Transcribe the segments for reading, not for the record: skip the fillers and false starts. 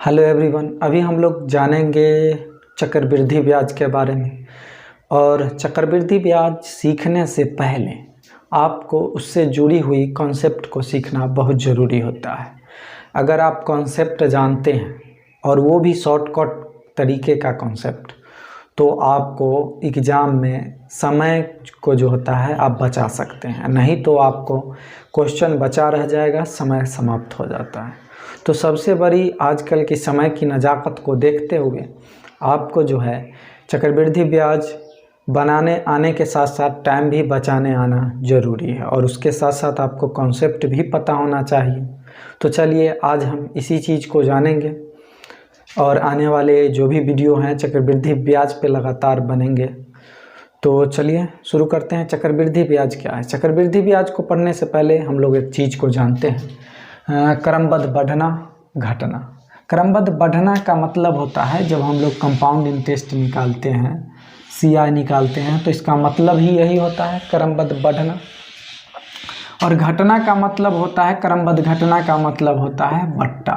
Hello everyone, अभी हम लोग जानेंगे चक्रवृद्धि ब्याज के बारे में। और चक्रवृद्धि ब्याज सीखने से पहले आपको उससे जुड़ी हुई कॉन्सेप्ट को सीखना बहुत ज़रूरी होता है। अगर आप कॉन्सेप्ट जानते हैं और वो भी शॉर्टकट तरीके का कॉन्सेप्ट, तो आपको एग्ज़ाम में समय को जो होता है आप बचा सकते हैं। नहीं तो आपको क्वेश्चन बचा रह जाएगा, समय समाप्त हो जाता है। तो सबसे बड़ी आजकल की समय की नज़ाकत को देखते हुए आपको जो है चक्रवृद्धि ब्याज बनाने आने के साथ साथ टाइम भी बचाने आना ज़रूरी है, और उसके साथ साथ आपको कॉन्सेप्ट भी पता होना चाहिए। तो चलिए आज हम इसी चीज़ को जानेंगे, और आने वाले जो भी वीडियो हैं चक्रवृद्धि ब्याज पे लगातार बनेंगे। तो चलिए शुरू करते हैं। चक्रवृद्धि ब्याज क्या है? चक्रवृद्धि ब्याज को पढ़ने से पहले हम लोग एक चीज़ को जानते हैं, क्रमबद्ध बढ़ना घटना। क्रमबद्ध बढ़ना का मतलब होता है जब हम लोग कंपाउंड इंटरेस्ट निकालते हैं, CI निकालते हैं, तो इसका मतलब ही यही होता है, क्रमबद्ध बढ़ना। और घटना का मतलब होता है, क्रमबद्ध घटना का मतलब होता है बट्टा।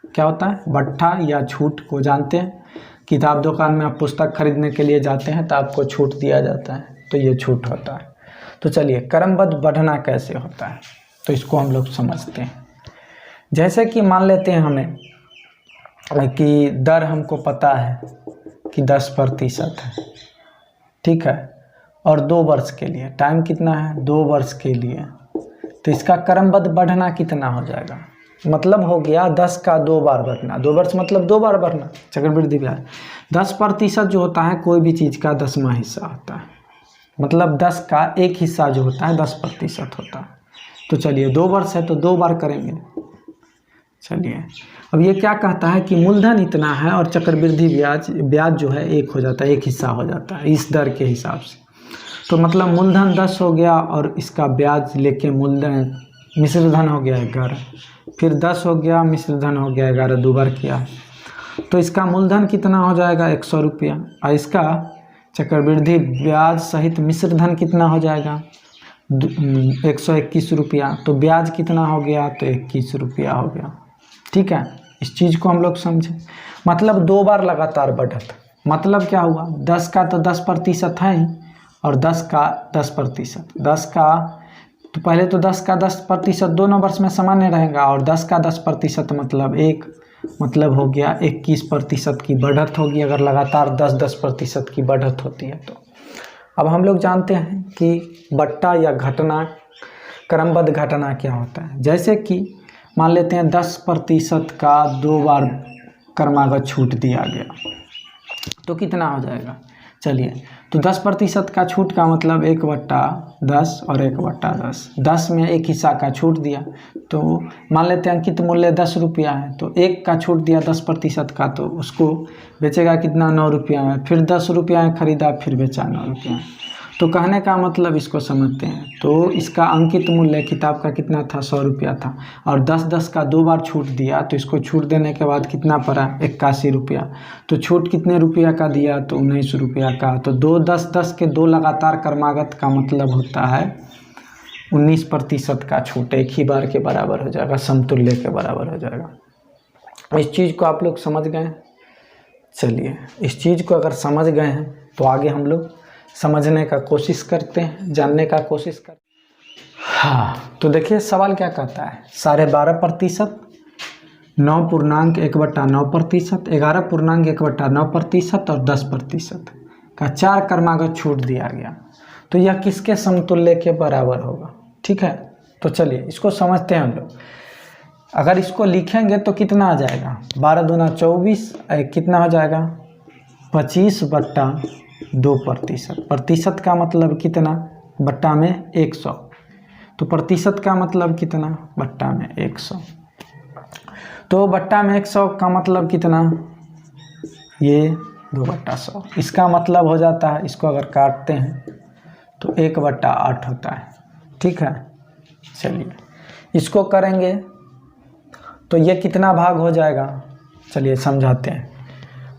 क्या होता है? बट्टा या छूट को जानते हैं। किताब दुकान में आप पुस्तक खरीदने के लिए जाते हैं तो आपको छूट दिया जाता है, तो ये छूट होता है। तो चलिए क्रमबद्ध बढ़ना कैसे होता है तो इसको हम लोग समझते हैं। जैसे कि मान लेते हैं हमें कि दर हमको पता है कि 10% है, ठीक है, और 2 वर्ष के लिए टाइम कितना है? 2 वर्ष के लिए। तो इसका क्रमबद्ध बढ़ना कितना हो जाएगा? मतलब हो गया 10 का 2 बार बढ़ना। 2 वर्ष मतलब 2 बार बढ़ना। चक्रवृद्धि ब्याज 10% जो होता है कोई भी चीज़ का 10वां हिस्सा होता है, मतलब 10 का एक हिस्सा जो होता है 10% होता है। तो चलिए 2 वर्ष है तो 2 बार करेंगे। चलिए अब ये क्या कहता है कि मूलधन इतना है और चक्रवृद्धि ब्याज जो है एक हो जाता है, एक हिस्सा हो जाता है इस दर के हिसाब से। तो मतलब मूलधन 10 हो गया और इसका ब्याज लेके मूलधन मिश्र धन हो गया 11, फिर 10 हो गया, मिश्र धन हो गया 11, 2 बार किया। तो इसका मूलधन कितना हो जाएगा? 100 रुपया, और इसका चक्रवृद्धि ब्याज सहित मिश्र धन कितना हो जाएगा? 121 रुपया। तो ब्याज कितना हो गया? तो 21 रुपया हो गया। ठीक है, इस चीज़ को हम लोग समझें। मतलब 2 बार लगातार बढ़त, मतलब क्या हुआ? 10 का तो 10% है और 10 का 10%। 10 का तो पहले तो 10 का 10% दोनों वर्ष में सामान्य रहेगा, और 10 का 10% मतलब 1, मतलब हो गया 21% की बढ़त होगी अगर लगातार 10% की बढ़त होती है तो। अब हम लोग जानते हैं कि बट्टा या घटना, क्रमबद्ध घटना क्या होता है। जैसे कि मान लेते हैं 10% का 2 बार क्रमागत छूट दिया गया, तो कितना हो जाएगा? चलिए, तो 10% का छूट का मतलब 1/10 और 1/10। 10 में एक हिस्सा का छूट दिया, तो मान लेते हैं अंकित मूल्य 10 रुपया है, तो 1 का छूट दिया 10% का, तो उसको बेचेगा कितना? 9 रुपया में। फिर 10 रुपया में खरीदा, फिर बेचा 9 रुपया में। तो कहने का मतलब इसको समझते हैं, तो इसका अंकित मूल्य किताब का कितना था? 100 रुपया था, और 10-10 का 2 बार छूट दिया, तो इसको छूट देने के बाद कितना पड़ा? 81 रुपया। तो छूट कितने रुपया का दिया? तो 19 रुपया का। तो 2-10-10 के 2 लगातार क्रमागत का मतलब होता है 19% का छूट एक ही बार के बराबर हो जाएगा, समतुल्य के बराबर हो जाएगा। इस चीज़ को आप लोग समझ गए हैं? चलिए, इस चीज़ को अगर समझ गए हैं तो आगे हम लोग समझने का कोशिश करते हैं, जानने का कोशिश करते हैं। हाँ, तो देखिए सवाल क्या कहता है? 12.5%, 9.1/9%, 11.1/9% और 10% का 4 क्रमागत छूट दिया गया, तो यह किसके समतुल्य के बराबर होगा? ठीक है, तो चलिए इसको समझते हैं हम लोग। अगर इसको लिखेंगे तो कितना आ जाएगा? 12 दूना 24, कितना हो जाएगा? 25/2%। प्रतिशत का मतलब कितना? बट्टा में 100। तो प्रतिशत का मतलब कितना? बट्टा में 100। तो बट्टा में 100 का मतलब कितना? ये 2/100। इसका मतलब हो जाता है, इसको अगर काटते हैं तो 1/8 होता है। ठीक है, चलिए इसको करेंगे तो ये कितना भाग हो जाएगा? चलिए समझाते हैं।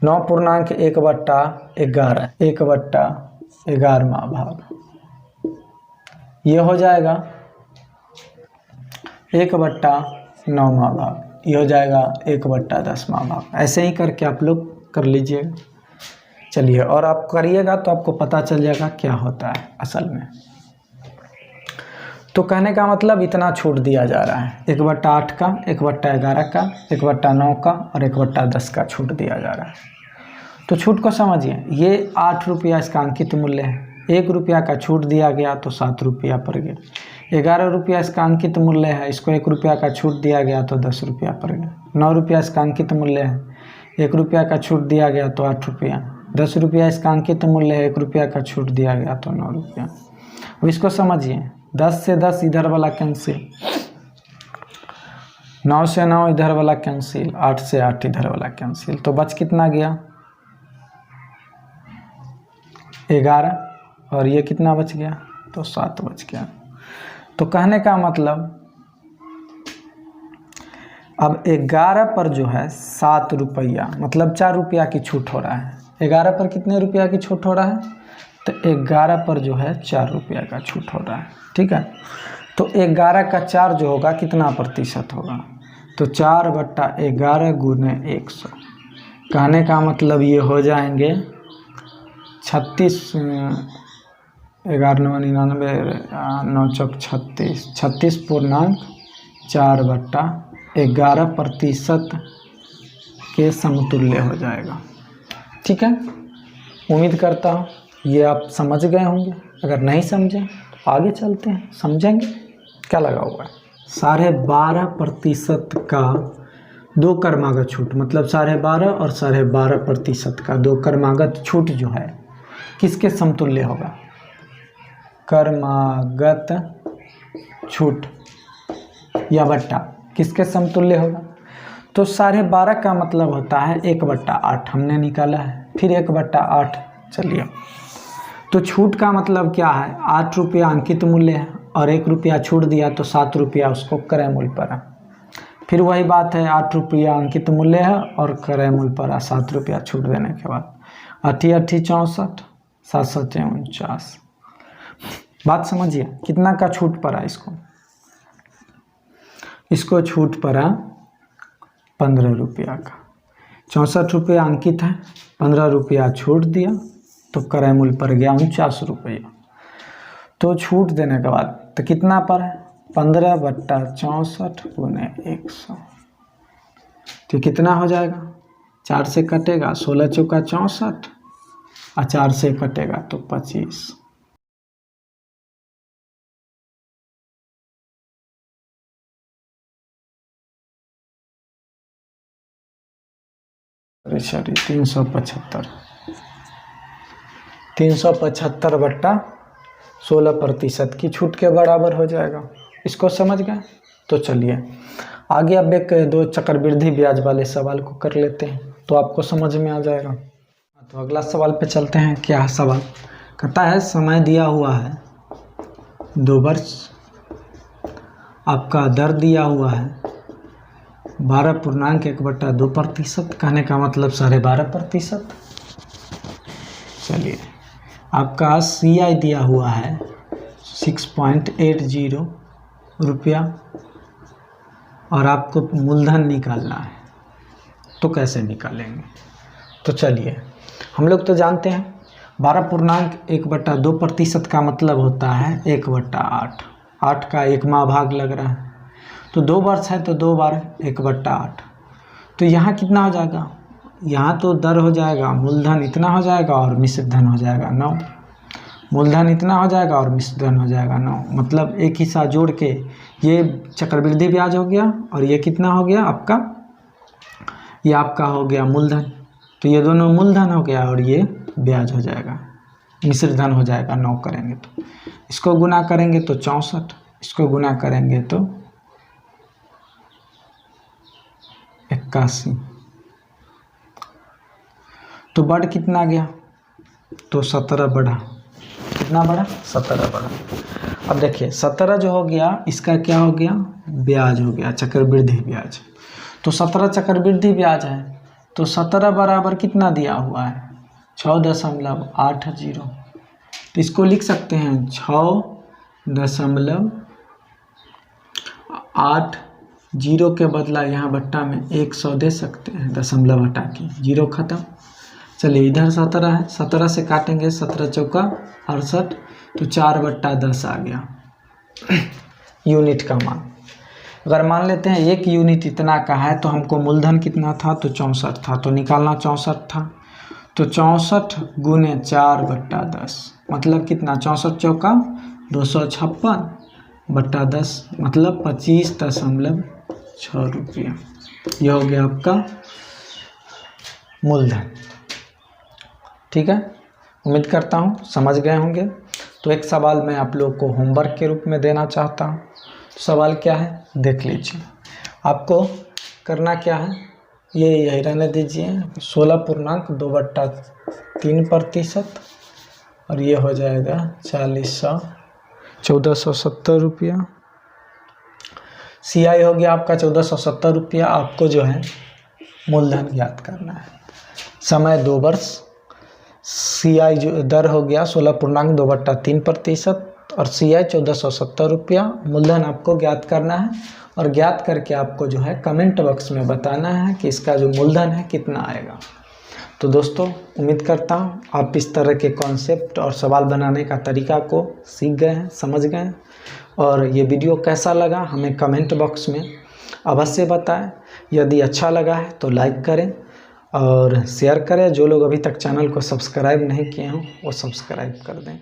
9.1/11, 1/11वां भाग, ये हो जाएगा 1/9वां भाग। ये हो जाएगा 1/10वां भाग। ऐसे ही करके आप लोग कर लीजिएगा। चलिए, और आप करिएगा तो आपको पता चल जाएगा क्या होता है असल में। तो कहने का मतलब इतना छूट दिया जा रहा है, 1/8 का, 1/11 का, 1/9 का और 1/10 का छूट दिया जा रहा है। तो छूट को समझिए, ये 8 रुपया इसका अंकित मूल्य है। 1 रुपया का छूट दिया गया तो 7 रुपया पड़ गया। 11 रुपया इसका अंकित मूल्य है, इसको 1 रुपया का छूट दिया गया तो 10 रुपया पड़ गया। 9 रुपया इसका अंकित मूल्य है, 1 रुपया का छूट दिया गया तो 8 रुपया। 10 रुपया इसका अंकित मूल्य है, 1 रुपया का छूट दिया गया तो 9 रुपया। अब इसको समझिए, 10 से 10 इधर वाला कैंसिल, 9 से 9 इधर वाला कैंसिल, 8 से 8 इधर वाला कैंसिल, तो बच कितना गया 11, और ये कितना बच गया तो 7 बच गया। तो कहने का मतलब अब 11 पर जो है 7 रुपया, मतलब 4 रुपया की छूट हो रहा है। 11 पर कितने रुपया की छूट हो रहा है, तो 11 पर जो है 4 रुपया का छूट हो रहा है। ठीक है, तो 11 का 4 जो होगा कितना प्रतिशत होगा, तो 4/11 गुने 100। कहने का मतलब ये हो जाएंगे 36, 11 9 99, 9 चौक 36, 36.4/11% के समतुल्य हो जाएगा। ठीक है, उम्मीद करता हूँ ये आप समझ गए होंगे। अगर नहीं समझे तो आगे चलते हैं, समझेंगे क्या लगा हुआ है। 12.5% का 2 क्रमागत छूट, मतलब 12.5 और 12.5% का 2 क्रमागत छूट जो है किसके समतुल्य होगा, क्रमागत छूट या बट्टा किसके समतुल्य होगा। तो 12.5 का मतलब होता है 1/8, हमने निकाला है, फिर 1/8। चलिए, तो छूट का मतलब क्या है, 8 रुपया अंकित मूल्य है और 1 रुपया छूट दिया तो 7 रुपया उसको क्रय मूल्य पर है। फिर वही बात है, 8 रुपया अंकित मूल्य है और क्रय मूल्य पर है 7 रुपया छूट देने के बाद। 8 8 64, 7 7 49। बात समझिए, कितना का छूट पड़ा इसको छूट पड़ा 15 रुपया का। 64 रुपया अंकित है, 15 रुपया छूट दिया तो क्रय मूल्य पर गया 49 रुपया। तो छूट देने के बाद तो कितना पर है, 15/64 गुने 100। तो कितना हो जाएगा, 4 से कटेगा 16 चौका 64 और 4 से कटेगा तो 25। सॉरी 375, 375/16% की छूट के बराबर हो जाएगा। इसको समझ गए। तो चलिए आगे अब एक 2 चक्रवृद्धि ब्याज वाले सवाल को कर लेते हैं, तो आपको समझ में आ जाएगा। तो अगला सवाल पे चलते हैं। क्या सवाल कहता है, समय दिया हुआ है 2 वर्ष, आपका दर दिया हुआ है 12.1/2%, कहने का मतलब 12.5%। चलिए, आपका CI दिया हुआ है 6.80 रुपया और आपको मूलधन निकालना है, तो कैसे निकालेंगे। तो चलिए, हम लोग तो जानते हैं 12.1/2% का मतलब होता है 1/8, 8 का 1वां भाग लग रहा है, तो 2 वर्ष है तो 2 बार 1/8। तो यहाँ कितना हो जाएगा, यहाँ तो दर हो जाएगा, मूलधन इतना हो जाएगा और मिश्र धन हो जाएगा 9। मूलधन इतना हो जाएगा और मिश्र धन हो जाएगा 9, मतलब एक हिस्सा जोड़ के ये चक्रवृद्धि ब्याज हो गया और ये कितना हो गया आपका, ये आपका हो गया मूलधन। तो ये दोनों मूलधन हो गया और ये ब्याज हो जाएगा, मिश्र धन हो जाएगा 9 करेंगे तो। इसको गुना करेंगे तो 64, इसको गुना करेंगे तो 81। तो बढ़ कितना गया, तो 17 बढ़ा। कितना बढ़ा, 17 बढ़ा। अब देखिए 17 जो हो गया इसका क्या हो गया, ब्याज हो गया, चक्रवृद्धि ब्याज। तो 17 चक्रवृद्धि ब्याज है, तो 17 बराबर कितना दिया हुआ है 6.80। तो इसको लिख सकते हैं 6.80 जीरो के बदला यहाँ बट्टा में 100 दे सकते हैं, दशमलव हटा के, जीरो ख़त्म। चलिए इधर 17 है, 17 से काटेंगे, 17 चौका 68, तो 4/10 आ गया यूनिट का मान। अगर मान लेते हैं 1 यूनिट इतना का है तो हमको मूलधन कितना था, तो 64 था, तो निकालना 64 था, तो 64 गुने 4/10 मतलब कितना, 64 चौका 256/10 मतलब 25.6 रुपया। यह हो गया आपका मूलधन। ठीक है, उम्मीद करता हूँ समझ गए होंगे। तो एक सवाल मैं आप लोग को होमवर्क के रूप में देना चाहता हूँ। सवाल क्या है देख लीजिए। आपको करना क्या है, ये यही रहने दीजिए, 16.2/3% और ये हो जाएगा 1470 रुपया। CI हो गया आपका 1470 रुपया। आपको जो है मूलधन ज्ञात करना है। समय 2 वर्ष। CI जो दर हो गया 16.2/3% और CI 1470 रुपया। मूलधन आपको ज्ञात करना है और ज्ञात करके आपको जो है कमेंट बॉक्स में बताना है कि इसका जो मूलधन है कितना आएगा। तो दोस्तों उम्मीद करता हूँ आप इस तरह के कॉन्सेप्ट और सवाल बनाने का तरीका को सीख गए हैं, समझ गए हैं। और ये वीडियो कैसा लगा हमें कमेंट बॉक्स में अवश्य बताएं। यदि अच्छा लगा है तो लाइक करें और शेयर करें। जो लोग अभी तक चैनल को सब्सक्राइब नहीं किए हों वो सब्सक्राइब कर दें।